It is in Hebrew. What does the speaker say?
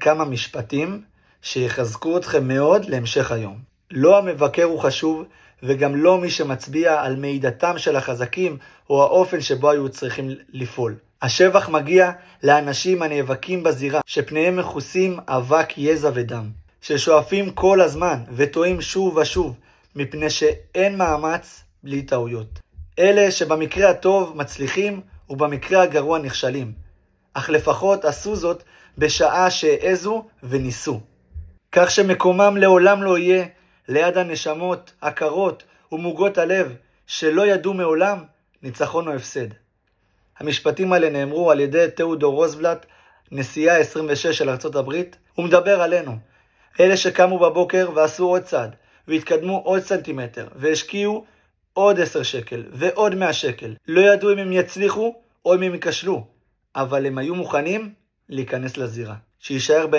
כמה משפטים שיחזקו אתכם מאוד להמשך היום. לא המבקר הוא חשוב, וגם לא מי שמצביע על מידתם של החזקים או האופן שבו היו צריכים לפעול. השבח מגיע לאנשים הנאבקים בזירה, שפניהם מכוסים אבק, יזע ודם, ששואפים כל הזמן וטועים שוב ושוב, מפני שאין מאמץ בלי טעויות. אלה שבמקרה הטוב מצליחים ובמקרה הגרוע נכשלים, אך לפחות עשו זאת בשעה שהעזו וניסו. כך שמקומם לעולם לא יהיה ליד הנשמות הקרות ומוגות הלב שלא ידעו מעולם ניצחון או הפסד. המשפטים האלה נאמרו על ידי תיאודור רוזוולט, נשיאה 26 של ארצות הברית. הוא מדבר עלינו, אלה שקמו בבוקר ועשו עוד צעד והתקדמו עוד סנטימטר והשקיעו עוד 10 שקל ועוד 100 שקל. לא ידעו אם הם יצליחו או אם הם ייכשלו, אבל הם היו מוכנים להיכנס לזירה. שישאר